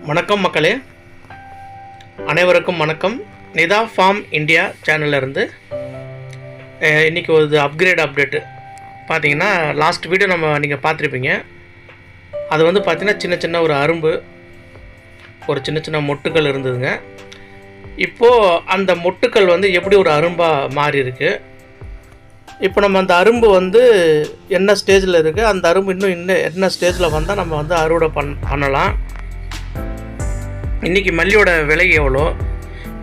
வணக்கம் மக்களே, அனைவருக்கும் வணக்கம். நிதா ஃபார்ம் இந்தியா சேனல்லேருந்து இன்றைக்கி ஒரு அப்டேட்டு பார்த்தீங்கன்னா, லாஸ்ட் வீடியோ நீங்கள் பார்த்துருப்பீங்க. அது பார்த்தீங்கன்னா சின்ன சின்ன ஒரு அரும்பு, ஒரு சின்ன சின்ன மொட்டுக்கள் இருந்ததுங்க. இப்போது அந்த மொட்டுக்கள் எப்படி ஒரு அரும்பாக மாறி இருக்குது. இப்போ நம்ம அந்த அரும்பு என்ன ஸ்டேஜில் இருக்குது, அந்த அரும்பு இன்னும் என்ன ஸ்டேஜில் வந்தால் நம்ம அறுவடை பண்ணலாம், இன்றைக்கி மல்லியோட விலை எவ்வளோ,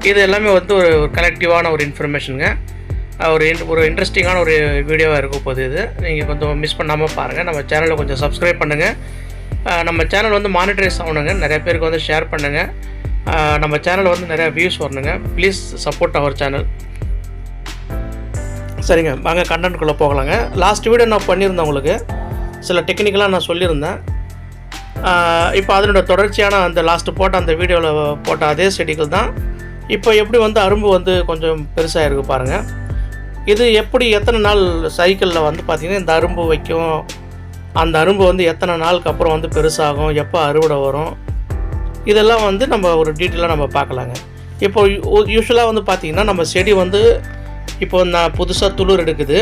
இது எல்லாமே ஒரு கலெக்டிவான ஒரு இன்ஃபர்மேஷனுங்க. ஒரு இன்ட்ரெஸ்டிங்கான ஒரு வீடியோவாக இருக்க போகுது. இது நீங்கள் கொஞ்சம் மிஸ் பண்ணாமல் பாருங்கள். நம்ம சேனலை கொஞ்சம் சப்ஸ்கிரைப் பண்ணுங்கள். நம்ம சேனல் மானிட்டரைஸ் ஆகணுங்க. நிறைய பேருக்கு ஷேர் பண்ணுங்கள். நம்ம சேனலில் நிறையா வியூஸ் வரணுங்க. Please support our channel. சரிங்க, வாங்க கண்டென்ட்குள்ளே போகலாங்க. லாஸ்ட் வீடியோ நான் பண்ணியிருந்தேன், உங்களுக்கு சில டெக்னிக்கலாக நான் சொல்லியிருந்தேன். இப்போ அதனோட தொடர்ச்சியான அந்த லாஸ்ட்டு போட்ட அந்த வீடியோவில் போட்ட அதே செடிகள் தான் இப்போ எப்படி அரும்பு கொஞ்சம் பெருசாக இருக்குது பாருங்கள். இது எப்படி எத்தனை நாள் சைக்கிளில் பார்த்திங்கன்னா இந்த அரும்பு வைக்கும், அந்த அரும்பு எத்தனை நாளுக்கு அப்புறம் பெருசாகும், எப்போ அறுவடை வரும், இதெல்லாம் நம்ம ஒரு டீட்டெயிலாக நம்ம பார்க்கலாங்க. இப்போ யூஸ்வலாக பார்த்திங்கன்னா நம்ம செடி இப்போ நான் புதுசாக துளிர் எடுக்குது.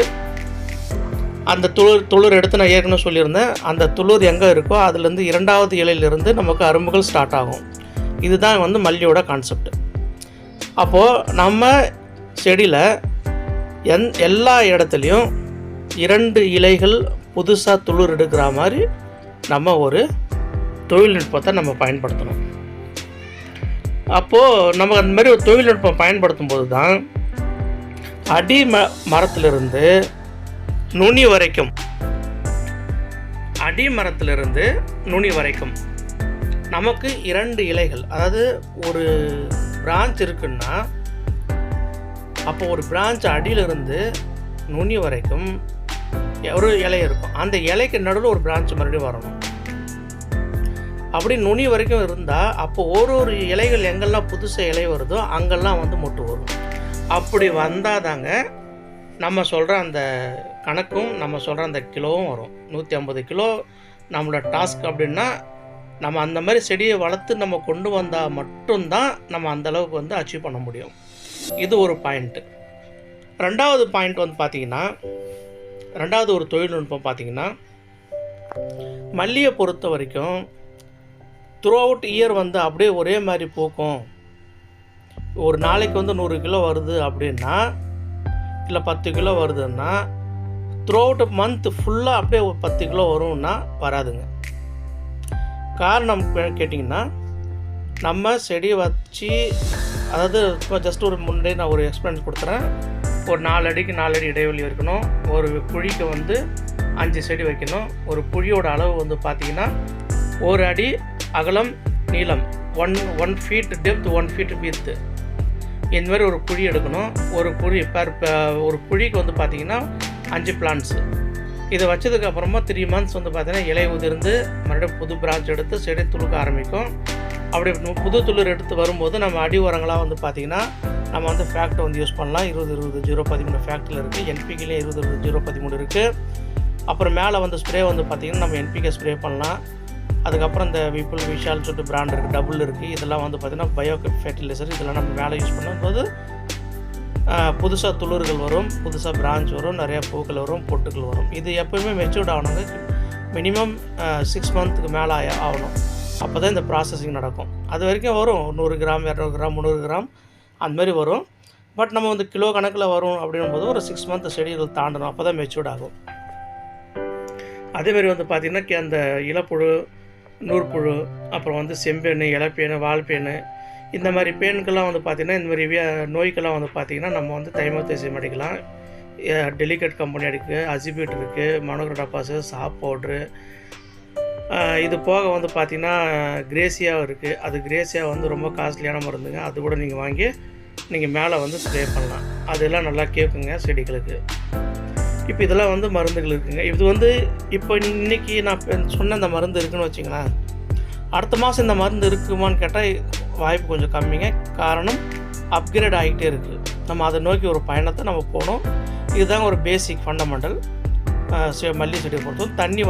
அந்த துளிர் எடுத்து நான் ஏற்கனவே சொல்லியிருந்தேன். அந்த துளிர் எங்கே இருக்கோ அதுலேருந்து இரண்டாவது இலையிலிருந்து நமக்கு அரும்புகள் ஸ்டார்ட் ஆகும். இதுதான் மல்லியோட கான்செப்ட். அப்போது நம்ம செடியில் எல்லா இடத்துலையும் 2 இலைகள் புதுசாக துளிர் எடுக்கிற மாதிரி நம்ம ஒரு தொழில்நுட்பத்தை நம்ம பயன்படுத்தணும். அப்போது நம்ம அந்த மாதிரி ஒரு தொழில்நுட்பம் பயன்படுத்தும் போது தான் அடி மரத்திலிருந்து நுனி வரைக்கும், அடி மரத்திலிருந்து நுனி வரைக்கும் நமக்கு 2 இலைகள், அதாவது ஒரு பிரான்ச் இருக்குன்னா அப்போ ஒரு பிரான்ச் அடியிலிருந்து நுனி வரைக்கும் ஒரு இலை இருக்கும். அந்த இலைக்கு நடுவில் ஒரு பிரான்ச் மறுபடியும் வரணும். அப்படி நுனி வரைக்கும் இருந்தால் அப்போ ஒரு இலைகள் எங்கெல்லாம் புதுசாக இலை வருதோ அங்கெல்லாம் மொட்டு வரும். அப்படி வந்தால் தாங்க நம்ம சொல்கிற அந்த கணக்கும் நம்ம சொல்கிற அந்த கிலோவும் வரும். 150 கிலோ நம்மளோட டாஸ்க் அப்படின்னா நம்ம அந்த மாதிரி செடியை வளர்த்து நம்ம கொண்டு வந்தால் மட்டும்தான் நம்ம அந்தளவுக்கு அச்சீவ் பண்ண முடியும். இது ஒரு பாயிண்ட்டு. ரெண்டாவது பாயிண்ட் பார்த்திங்கன்னா, ரெண்டாவது ஒரு தொழில்நுட்பம் பார்த்திங்கன்னா, மல்லியை பொறுத்த வரைக்கும் த்ரூ அவுட் இயர் அப்படியே ஒரே மாதிரி பூக்கும். ஒரு நாளைக்கு 100 கிலோ வருது அப்படின்னா, இல்லை 10 கிலோ வருதுன்னா, த்ரூ அவுட் மந்த் ஃபுல்லாக அப்படியே ஒரு 10 கிலோ வரும்னா வராதுங்க. காரணம் கேட்டிங்கன்னா, நம்ம செடியை வச்சு, அதாவது ஜஸ்ட் ஒரு முன்னாடி நான் ஒரு எக்ஸ்பீரியன்ஸ் கொடுத்துறேன். ஒரு 4 அடிக்கு 4 அடி இடைவெளி இருக்கணும். ஒரு குழிக்கு 5 செடி வைக்கணும். ஒரு குழியோட அளவு பார்த்திங்கன்னா 1 அடி அகலம், நீளம், 1 ஃபீட் டெப்த், 1 ஃபீட் வித்து, இந்த மாதிரி ஒரு குழி எடுக்கணும். ஒரு குழி ஒரு குழிக்கு பார்த்திங்கன்னா 5 பிளான்ட்ஸு. இதை வச்சதுக்கப்புறமா 3 மந்த்ஸ் பார்த்திங்கன்னா இலை உதிர்ந்து மறுபடியும் புது பிரான்ச் எடுத்து செடி துளுக்க ஆரம்பிக்கும். அப்படி புது துளிர் எடுத்து வரும்போது நம்ம அடி உரங்களாக பார்த்திங்கன்னா நம்ம ஃபேக்ட் யூஸ் பண்ணலாம். 20-20-0-13 ஃபேக்டில் இருக்குது. என்பிகேலேயே 20-20-0-13 இருக்குது. அப்புறம் மேலே ஸ்ப்ரே பார்த்திங்கன்னா நம்ம என்பிகே ஸ்ப்ரே பண்ணலாம். அதுக்கப்புறம் இந்த விபுல் விஷால் சொல்லிட்டு பிராண்ட் இருக்குது, டபுள் இருக்குது. இதெல்லாம் பார்த்திங்கன்னா பயோ ஃபெர்டிலைசர். இதெல்லாம் நம்ம மேலே யூஸ் பண்ணும்போது புதுசாக துளிர்கள் வரும், புதுசாக பிரான்ச் வரும், நிறையா பூக்கள் வரும், பொட்டுக்கள் வரும். இது எப்போயுமே மெச்சூர்ட் ஆகணுங்க. மினிமம் 6 மந்த்துக்கு மேலே ஆகணும். அப்போ தான் இந்த ப்ராசஸிங் நடக்கும். அது வரைக்கும் வரும் 100 கிராம், 200 கிராம், 300 கிராம் அந்தமாதிரி வரும். பட் நம்ம கிலோ கணக்கில் வரும் அப்படிங்கும்போது ஒரு 6 மந்த் செடிகள் தாண்டணும். அப்போ தான் மெச்சூர்ட் ஆகும். அதேமாரி பார்த்திங்கன்னா அந்த இலப்புழு, நூற்புழு, அப்புறம் செம்பேனு, இலப்பேனு, வால்பேனு, இந்த மாதிரி பேனுக்கெல்லாம் பார்த்திங்கன்னா இந்த மாதிரி நோய்க்கெல்லாம் பார்த்திங்கன்னா நம்ம தைமோத்தேசியம் அடிக்கலாம். டெலிகேட் கம்பெனி அடிக்கு, அசிபியூட் இருக்குது, மனோக்ரோடாபாஸு, சாப் பவுட்ரு. இது போக பார்த்திங்கன்னா கிரேசியா இருக்குது. அது கிரேசியா ரொம்ப காஸ்ட்லியான மருந்துங்க. அது கூட நீங்கள் வாங்கி நீங்கள் மேலே ஸ்ப்ரே பண்ணலாம். அதெல்லாம் நல்லா கேட்குங்க செடிகளுக்கு. இப்போ இதெல்லாம் மருந்துகள் இருக்குங்க. இது இப்போ இன்றைக்கி நான் சொன்ன இந்த மருந்து இருக்குதுன்னு வச்சிங்களேன், அடுத்த மாதம் இந்த மருந்து இருக்குமான்னு கேட்டால் வாய்ப்பு கொஞ்சம் கம்மிங்க. காரணம் அப்கிரேட் ஆகிட்டே இருக்குது. நம்ம அதை நோக்கி ஒரு பயணத்தை நம்ம போகணும். இதுதான் ஒரு பேசிக் ஃபண்டமெண்டல் மல்லி செடியை பொறுத்தவரை. தண்ணி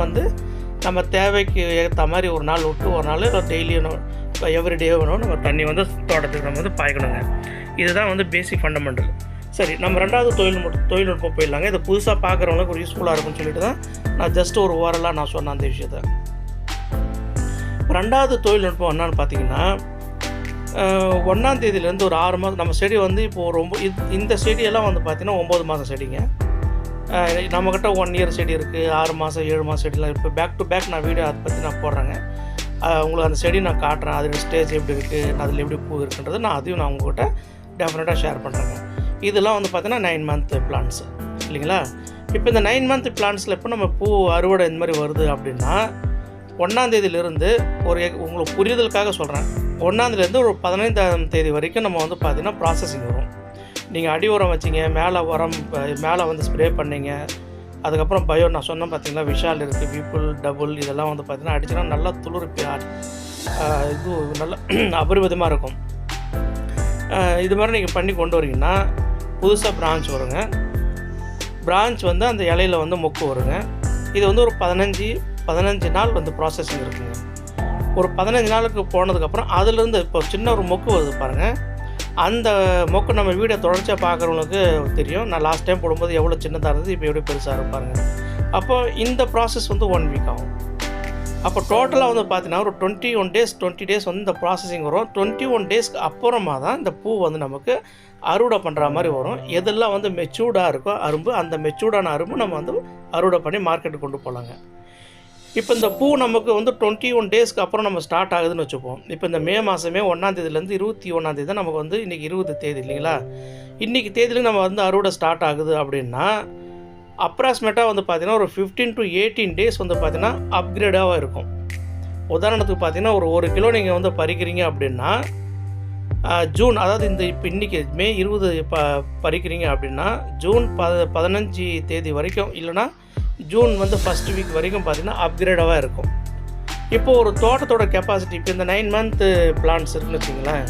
நம்ம தேவைக்கு ஏற்ற மாதிரி ஒரு நாள் விட்டு ஒரு நாள் டெய்லியும் எவ்ரிடே வேணும் நம்ம தண்ணி வந்து தோட்டத்துக்கு நம்ம வந்து பாய்க்கணுங்க. இதுதான் வந்து பேசிக் ஃபண்டமெண்டல். சரி, நம்ம ரெண்டாவது தொழில்நுட்பம் போயிடலாங்க. இதை புதுசாக பார்க்குறவங்களுக்கு ஒரு யூஸ்ஃபுல்லாக இருக்கும்னு சொல்லிட்டு தான் நான் ஜஸ்ட் ஒரு ஓரலாக நான் சொன்னேன் அந்த விஷயத்தை. ரெண்டாவது தொழில்நுட்பம் என்னன்னு பார்த்தீங்கன்னா, 1ஆம் தேதியிலேருந்து ஒரு 6 மாதம் நம்ம செடி வந்து இப்போது இந்த செடியெல்லாம் வந்து பார்த்திங்கன்னா 9 மாதம் செடிங்க. நம்மக்கிட்ட 1 இயர் செடி இருக்குது, 6 மாதம் 7 மாதம் செடிலாம் இப்போ பேக் டு பேக் நான் வீடியோ அதை பற்றி நான் போடுறேங்க. உங்களுக்கு அந்த செடி நான் காட்டுறேன், அதோட ஸ்டேஜ் எப்படி இருக்குது, அதில் எப்படி பூ இருக்குன்றது நான் அதையும் நான் உங்கள்கிட்ட டெஃபினட்டாக ஷேர் பண்ணுறேங்க. இதெல்லாம் வந்து பார்த்தீங்கன்னா 9 மந்த் பிளான்ஸ் இல்லைங்களா. இப்போ இந்த 9 மந்த் பிளான்ஸில் இப்போ நம்ம பூ அறுவடை இந்த மாதிரி வருது அப்படின்னா 1ஆம் தேதியிலேருந்து உங்களுக்கு புரிதலுக்காக சொல்கிறேன், 1ஆம் தேதியிலேருந்து ஒரு 15ஆம் தேதி வரைக்கும் நம்ம வந்து பார்த்திங்கன்னா ப்ராசஸிங் வரும். நீங்கள் அடி உரம் வச்சிங்க, மேலே வந்து ஸ்ப்ரே பண்ணிங்க, அதுக்கப்புறம் நான் சொன்னேன் பார்த்தீங்களா, விஷால் இருக்குது, பீப்புள் டபுள் இதெல்லாம் வந்து பார்த்திங்கன்னா அடிச்சுன்னா நல்லா துளிர்ப்பி இது நல்லா அபரிவிதமாக இருக்கும். இது மாதிரி நீங்கள் பண்ணி கொண்டு வரீங்கன்னா புதுசாக பிரான்ச் வருங்க. பிரான்ச் வந்து அந்த இலையில் வந்து மொக்கு வருங்க. இது வந்து ஒரு 15 நாள் வந்து ப்ராசஸிங் இருக்குங்க. ஒரு 15 நாளுக்கு போனதுக்கப்புறம் அதுலேருந்து இப்போ சின்ன ஒரு மொக்கு வருது பாருங்கள். அந்த மொக்கு நம்ம வீடியோ தொடர்ச்சியாக பார்க்குறவங்களுக்கு தெரியும். நான் லாஸ்ட் டைம் போடும்போது எவ்வளோ சின்னதாக இருந்தது, இப்போ எப்படி பெருசாக இருப்பாருங்க. அப்போ இந்த ப்ராசஸ் வந்து 1 வீக் ஆகும். அப்போ டோட்டலாக வந்து பார்த்தீங்கன்னா ஒரு 20 டேஸ் வந்து இந்த ப்ராசஸிங் வரும். 21 டேஸ்க்கு அப்புறமா தான் இந்த பூ வந்து நமக்கு அறுவடை பண்ணுற மாதிரி வரும். எதெல்லாம் வந்து மெச்சூர்டாக இருக்கோ அரும்பு, அந்த மெச்சூர்டான அரும்பு நம்ம வந்து அறுவடை பண்ணி மார்க்கெட்டுக்கு கொண்டு போகலாங்க. இப்போ இந்த பூ நமக்கு வந்து 21 டேஸ்க்கு அப்புறம் நம்ம ஸ்டார்ட் ஆகுதுன்னு வச்சுப்போம். இப்போ இந்த மே மாதமே 1ஆம் தேதியிலேருந்து 21ஆம் தேதி தான் நமக்கு வந்து இன்றைக்கி 20 தேதி இல்லைங்களா. இன்றைக்கி தேதியில் நம்ம வந்து அறுவடை ஸ்டார்ட் ஆகுது அப்படின்னா அப்ராக்சிமேட்டாக வந்து பார்த்திங்கன்னா ஒரு 15 to 18 டேஸ் வந்து பார்த்திங்கன்னா அப்கிரேடாக இருக்கும். உதாரணத்துக்கு பார்த்திங்கன்னா ஒரு 1 கிலோ நீங்கள் வந்து பறிக்கிறீங்க அப்படின்னா ஜூன், அதாவது இப்போ இன்றைக்கி மே 20 பறிக்கிறீங்க அப்படின்னா ஜூன் 15 தேதி வரைக்கும் இல்லைனா ஜூன் வந்து ஃபஸ்ட் வீக் வரைக்கும் பார்த்திங்கன்னா அப்கிரேடாக இருக்கும். இப்போது ஒரு தோட்டத்தோட கெப்பாசிட்டி, இப்போ இந்த 9 மந்த் பிளான்ஸ் இருக்குன்னு வச்சிங்களேன்,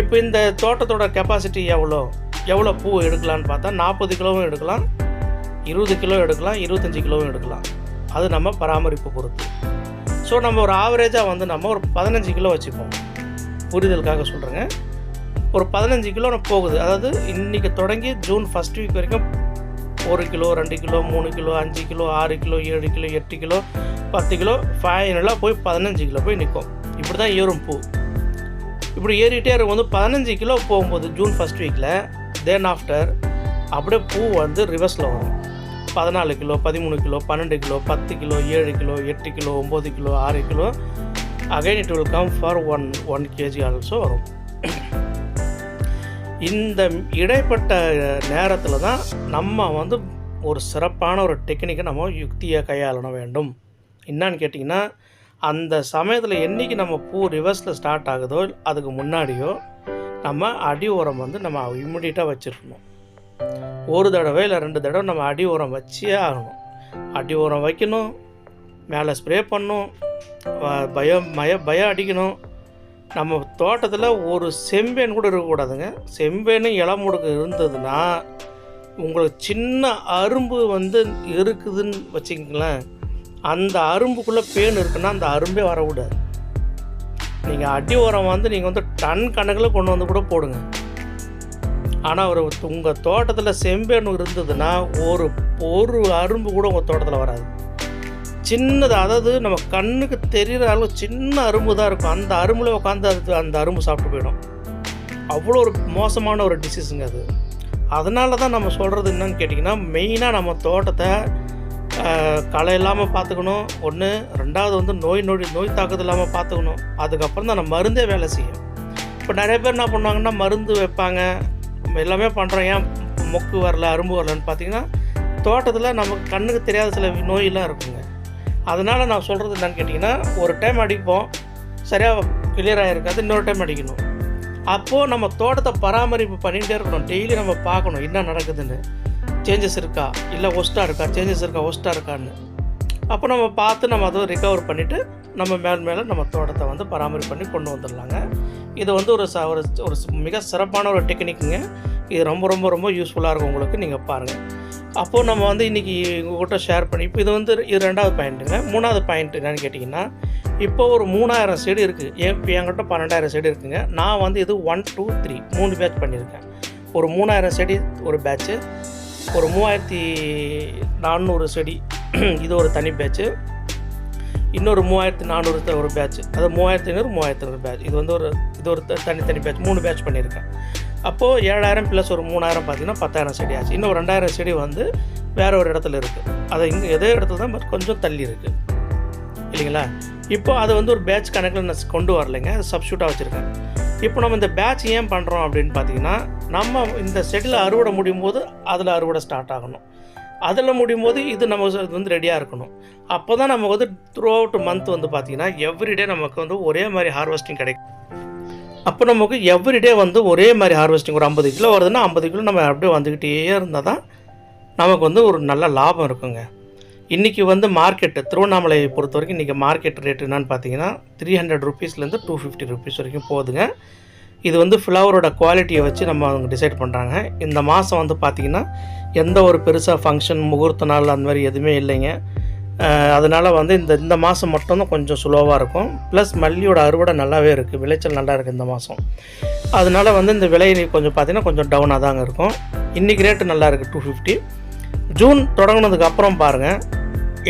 இப்போ இந்த தோட்டத்தோட கெப்பாசிட்டி எவ்வளோ பூ எடுக்கலான்னு பார்த்தா 40 கிலோவும் எடுக்கலாம், 20 கிலோ எடுக்கலாம், 25 கிலோவும் எடுக்கலாம். அது நம்ம பராமரிப்பு பொறுத்து. ஸோ நம்ம ஒரு ஆவரேஜாக வந்து நம்ம ஒரு 15 கிலோ வச்சுப்போம், புரிதலுக்காக சொல்கிறேங்க. ஒரு 15 கிலோ போகுது. அதாவது இன்றைக்கி தொடங்கி ஜூன் ஃபஸ்ட் வீக் வரைக்கும் 1 kilo, 2 kilo, 3 kilo, 5 kilo, 6 kilo, 7 kilo, 8 kilo, 10 kilo, ஃபைனலாக போய் 15 கிலோ போய் நிற்கும். இப்படி தான் ஏறும் பூ. இப்படி ஏறிட்டே இருக்கும் போது 15 கிலோ போகும்போது ஜூன் ஃபஸ்ட் வீக்கில் தென் ஆஃப்டர் அப்படியே பூ வந்து ரிவர்ஸில் வரும். 14 kilo, 13 kilo, 12 kilo, 10 kilo, 7 kilo, 8 kilo, 9 kilo, 6 kilo, again it will come for 1 kg also வரும். இந்த இடைப்பட்ட நேரத்தில் தான் நம்ம வந்து ஒரு சிறப்பான ஒரு டெக்னிக்கை நம்ம யுக்தியை கையாள வேண்டும். என்னான்னு கேட்டிங்கன்னா, அந்த சமயத்தில் என்றைக்கு நம்ம பூ ரிவர்ஸில் ஸ்டார்ட் ஆகுதோ அதுக்கு முன்னாடியோ நம்ம அடி உரம் வந்து நம்ம இம்மிடியட்டாக வச்சிருக்கணும். ஒரு தடவை இல்லை 2 தடவை நம்ம அடி உரம் வச்சே ஆகணும். அடி உரம் வைக்கணும், மேலே ஸ்ப்ரே பண்ணணும், பயம் அடிக்கணும். நம்ம தோட்டத்தில் ஒரு செம்பேன் கூட இருக்கக்கூடாதுங்க. செம்பேனு இளமுடுக்கு இருந்ததுன்னா உங்களுக்கு சின்ன அரும்பு வந்து இருக்குதுன்னு வச்சுக்கிங்களேன், அந்த அரும்புக்குள்ளே பேன் இருக்குன்னா அந்த அரும்பே வரக்கூடாது. நீங்கள் அடி உரம் வந்து நீங்கள் வந்து டன் கணக்கில் கொண்டு வந்து கூட போடுங்க. ஆனால் உங்கள் தோட்டத்தில் செம்பேன் இருந்ததுன்னா ஒரு அரும்பு கூட உங்கள் தோட்டத்தில் வராது. சின்னது, அதாவது நம்ம கண்ணுக்கு தெரிகிற அளவு சின்ன அரும்பு தான் இருக்கும். அந்த அரும்பில் உட்காந்து அந்த அரும்பு சாப்பிட்டு போயிடும். அவ்வளோ ஒரு மோசமான ஒரு டிசீஸுங்க அது. அதனால தான் நம்ம சொல்கிறது என்னன்னு கேட்டிங்கன்னா, மெயினாக நம்ம தோட்டத்தை களை இல்லாமல் பார்த்துக்கணும் ஒன்று, 2வது வந்து நோய் தாக்குதல் இல்லாமல் பார்த்துக்கணும். அதுக்கப்புறம் தான் நம்ம மருந்தே வேலை செய்யும். இப்போ நிறைய பேர் என்ன பண்ணுவாங்கன்னா மருந்து வைப்பாங்க, எல்லாமே பண்ணுறோம், ஏன் மொக்கு வரல அரும்பு வரலன்னு பார்த்தீங்கன்னா தோட்டத்தில் நமக்கு கண்ணுக்கு தெரியாத சில நோயெல்லாம் இருக்குங்க. அதனால் நான் சொல்கிறது என்னன்னு கேட்டிங்கன்னா, ஒரு டைம் அடிப்போம், சரியாக கிளியராக இருக்காது, இன்னொரு டைம் அடிக்கணும். அப்போது நம்ம தோட்டத்தை பராமரிப்பு பண்ணிகிட்டே இருக்கணும். டெய்லி நம்ம பார்க்கணும் என்ன நடக்குதுன்னு, சேஞ்சஸ் இருக்கா, இல்லை ஒஸ்ட்டாக இருக்கா, சேஞ்சஸ் இருக்கா, ஒஸ்ட்டாக இருக்கான்னு. அப்போ நம்ம பார்த்து நம்ம அதை ரிகவர் பண்ணிவிட்டு நம்ம மேலே நம்ம தோட்டத்தை வந்து பராமரிப்பு பண்ணி கொண்டு வந்துடலாங்க. இது வந்து ஒரு மிக சிறப்பான ஒரு டெக்னிக்குங்க. இது ரொம்ப ரொம்ப ரொம்ப யூஸ்ஃபுல்லாக இருக்கும் உங்களுக்கு. நீங்கள் பாருங்கள். அப்போது நம்ம வந்து இன்றைக்கி உங்கள்கிட்ட ஷேர் பண்ணி இப்போ இது வந்து இது 2வது பாயிண்ட்டுங்க. 3வது பாயிண்ட் என்னென்னு கேட்டிங்கன்னா, இப்போ ஒரு 3000 செடி இருக்குது. இப்போ என்கிட்ட 12,000 செடி இருக்குதுங்க. நான் வந்து இது 1 2 3 3 பேட்ச் பண்ணியிருக்கேன். ஒரு 3000 செடி ஒரு பேட்ச்சு, ஒரு 3400 செடி இது ஒரு தனி பேட்ச்சு, இன்னொரு 3400 ஒரு பேட்ச், அது 3500 3500 பேட்ச். இது வந்து ஒரு தனி பேட்ச் 3 பேட்ச் பண்ணியிருக்கேன். அப்போது 7000 ப்ளஸ் ஒரு 3000 பார்த்திங்கன்னா 10,000 செடி ஆச்சு. இன்னும் 2000 செடி வந்து வேறு ஒரு இடத்துல இருக்குது. அது இங்கே எதே இடத்துல தான் பட் கொஞ்சம் தள்ளி இருக்குது இல்லைங்களா. இப்போ அது வந்து ஒரு பேட்ச் கணக்கில் நான் கொண்டு வரலைங்க, அது சப்ஸ்டியூட்டாக வச்சுருக்கேன். இப்போ நம்ம இந்த பேட்ச் ஏன் பண்ணுறோம் அப்படின்னு பார்த்திங்கன்னா, நம்ம இந்த செடியில் அறுவடை முடியும் போது அதில் அறுவடை ஸ்டார்ட் ஆகணும். அதில் முடியும் போது இது நம்ம வந்து ரெடியாக இருக்கணும். அப்போ தான் நமக்கு வந்து த்ரூ அவுட் மந்த் வந்து பார்த்திங்கன்னா எவ்ரிடே நமக்கு வந்து ஒரே மாதிரி ஹார்வெஸ்டிங் கிடைக்கும். அப்போ நமக்கு எவ்ரிடே வந்து ஒரே மாதிரி ஹார்வெஸ்டிங் ஒரு 50 கிலோ வருதுன்னா 50 கிலோ நம்ம அப்படியே வந்துக்கிட்டே இருந்தால் தான் நமக்கு வந்து ஒரு நல்ல லாபம் இருக்குங்க. இன்றைக்கி வந்து மார்க்கெட்டு திருவண்ணாமலையை பொறுத்த வரைக்கும் இன்றைக்கி மார்க்கெட் ரேட் என்னென்னு பார்த்தீங்கன்னா 300 ருபீஸ்லேருந்து 250 ருபீஸ் வரைக்கும் போகுதுங்க. இது வந்து ஃப்ளவரோட குவாலிட்டியை வச்சு நம்ம அவங்க டிசைட் பண்ணுறாங்க. இந்த மாதம் வந்து பார்த்திங்கன்னா எந்த ஒரு பெருசாக ஃபங்க்ஷன் முகூர்த்த நாள் அந்த மாதிரி எதுவுமே இல்லைங்க. அதனால் வந்து இந்த மாதம் மட்டும்தான் கொஞ்சம் ஸ்லோவாக இருக்கும். ப்ளஸ் மல்லியோட அறுவடை நல்லாவே இருக்குது, விளைச்சல் நல்லா இருக்குது இந்த மாதம். அதனால் வந்து இந்த விலை கொஞ்சம் பார்த்திங்கன்னா கொஞ்சம் டவுனாக தாங்க இருக்கும். இன்றைக்கி ரேட்டு நல்லா இருக்குது 250. ஜூன் தொடங்கினதுக்கு அப்புறம் பாருங்கள்,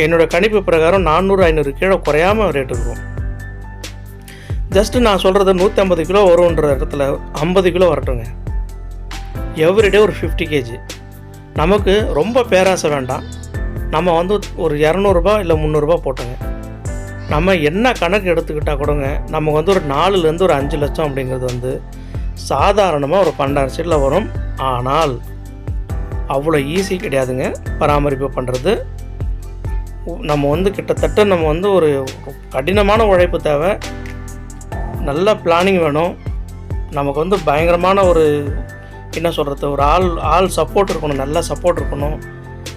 என்னோடய கணிப்பு பிரகாரம் 400-500 கீழே குறையாமல் ரேட் இருக்கும். ஜஸ்ட்டு நான் சொல்கிறது 150 கிலோ வரும்ன்ற இடத்துல 50 கிலோ வரட்டுங்க. எவ்ரிடே ஒரு 50 kg. நமக்கு ரொம்ப பேராசை வேண்டாம். நம்ம வந்து ஒரு 200 இல்லை 300 போட்டோங்க. நம்ம என்ன கணக்கு எடுத்துக்கிட்டால் கூடங்க நமக்கு வந்து ஒரு 4லேருந்து ஒரு 5 லட்சம் அப்படிங்கிறது வந்து சாதாரணமாக ஒரு 12 செடியில் வரும். ஆனால் அவ்வளோ ஈஸி கிடையாதுங்க பராமரிப்பு பண்ணுறது. நம்ம வந்து கிட்டத்தட்ட நம்ம வந்து ஒரு கடினமான உழைப்பு தேவை, நல்ல பிளானிங் வேணும். நமக்கு வந்து பயங்கரமான ஒரு என்ன சொல்கிறது, ஒரு ஆள் சப்போர்ட் இருக்கணும், நல்ல சப்போர்ட் இருக்கணும்.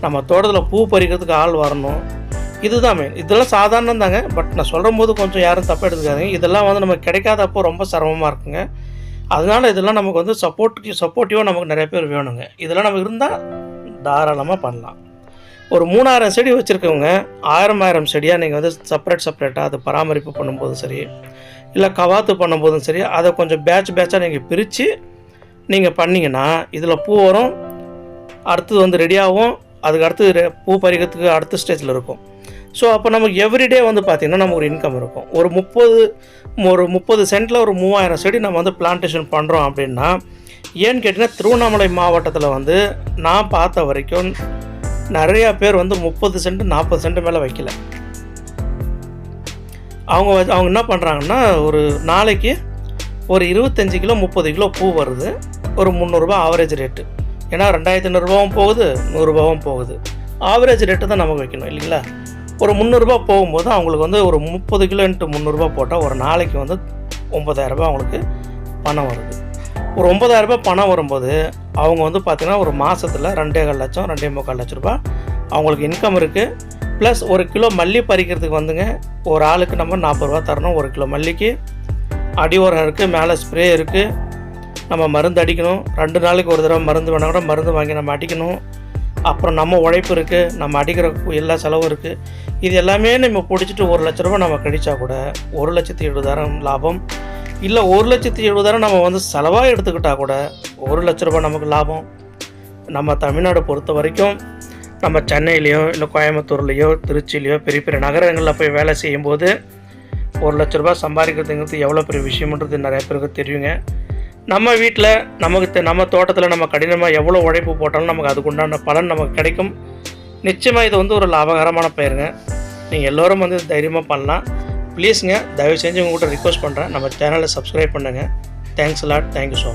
நம்ம தோட்டத்தில் பூ பறிக்கிறதுக்கு ஆள் வரணும். இதுதான் மெயின். இதெல்லாம் சாதாரணம் தாங்க. பட் நான் சொல்கிற போது கொஞ்சம் யாரும் தப்பாக எடுத்துக்காதீங்க. இதெல்லாம் வந்து நமக்கு கிடைக்காதப்போ ரொம்ப சிரமமாக இருக்குங்க. அதனால் இதெல்லாம் நமக்கு வந்து சப்போர்ட்டிவாக நமக்கு நிறைய பேர் வேணுங்க. இதெல்லாம் நமக்கு இருந்தால் தாராளமாக பண்ணலாம். ஒரு 3000 செடி வச்சுருக்கவங்க 1000 செடியாக நீங்கள் வந்து செப்பரேட்டாக அதை பராமரிப்பு பண்ணும்போதும் சரி, இல்லை கவாத்து பண்ணும்போதும் சரி, அதை கொஞ்சம் பேட்சாக நீங்கள் பிரித்து நீங்கள் பண்ணிங்கன்னா இதில் பூ வரும், அடுத்தது வந்து ரெடியாகும், அதுக்கு அடுத்து பூ பறிக்கிறதுக்கு அடுத்த ஸ்டேஜில் இருக்கும். ஸோ அப்போ நமக்கு எவ்ரிடே வந்து பார்த்திங்கன்னா நம்ம ஒரு இன்கம் இருக்கும். ஒரு 30 சென்ட்டில் ஒரு 3000 செடி நம்ம வந்து பிளான்டேஷன் பண்ணுறோம் அப்படின்னா, ஏன்னு கேட்டிங்கன்னா திருவண்ணாமலை மாவட்டத்தில் வந்து நான் பார்த்த வரைக்கும் நிறையா பேர் வந்து 30 சென்ட் 40 சென்ட் மேலே வைக்கல. அவங்க என்ன பண்ணுறாங்கன்னா, ஒரு நாளைக்கு ஒரு 25 கிலோ 30 கிலோ பூ வருது, ஒரு 300 ஆவரேஜ் ரேட்டு. ஏன்னா 2500 போகுது, 100 போகுது. ஆவரேஜ் ரேட்டு தான் நமக்கு வைக்கணும் இல்லைங்களா. ஒரு 300 போகும்போது அவங்களுக்கு வந்து ஒரு 30 கிலோ இன்ட்டு 300 போட்டால் ஒரு நாளைக்கு வந்து 9000 அவங்களுக்கு பணம் வருது. ஒரு 9000 பணம் வரும்போது அவங்க வந்து பார்த்திங்கன்னா ஒரு மாதத்தில் 2.25 லட்சம் 2.25 லட்ச ரூபா அவங்களுக்கு இன்கம் இருக்குது. ப்ளஸ் ஒரு கிலோ மல்லி பறிக்கிறதுக்கு வந்துங்க ஒரு ஆளுக்கு நம்ம 40 ரூபா தரணும். ஒரு கிலோ மல்லிக்கு அடி உரம் இருக்குது, மேலே ஸ்ப்ரே இருக்குது, நம்ம மருந்து அடிக்கணும். 2 நாளைக்கு ஒரு தடவை மருந்து வேணால் கூட மருந்து வாங்கி நம்ம அடிக்கணும். அப்புறம் நம்ம உழைப்பு இருக்குது, நம்ம அடிக்கிற எல்லா செலவும் இருக்குது. இது எல்லாமே நம்ம பிடிச்சிட்டு 1 லட்ச ரூபா நம்ம கழிச்சா கூட 1,70,000 லாபம். இல்லை 1,70,000 நம்ம வந்து செலவாக எடுத்துக்கிட்டால் கூட 1 லட்ச ரூபா நமக்கு லாபம். நம்ம தமிழ்நாடு பொறுத்த வரைக்கும் நம்ம சென்னையிலையோ இல்லை கோயம்புத்தூர்லேயோ திருச்சியிலையோ பெரிய பெரிய நகரங்களில் போய் வேலை செய்யும்போது 1 லட்ச ரூபா சம்பாதிக்கிறதுங்கிறது எவ்வளோ பெரிய விஷயம்ன்றது நிறைய பேருக்கு தெரியுங்க. நம்ம வீட்டில் நம்ம தோட்டத்தில் நம்ம கடினமாக எவ்வளோ உழைப்பு போட்டாலும் நமக்கு அதுக்குண்டான பலன் நமக்கு கிடைக்கும். நிச்சயமாக இது வந்து ஒரு லாபகரமான பயிருங்க. நீங்கள் எல்லோரும் வந்து தைரியமாக பண்ணலாம். ப்ளீஸுங்க, தயவு செஞ்சு உங்கள்கிட்ட ரிக்வெஸ்ட் பண்ணுறேன், நம்ம சேனலை சப்ஸ்கிரைப் பண்ணுங்கள். Thanks lot, thank you so much.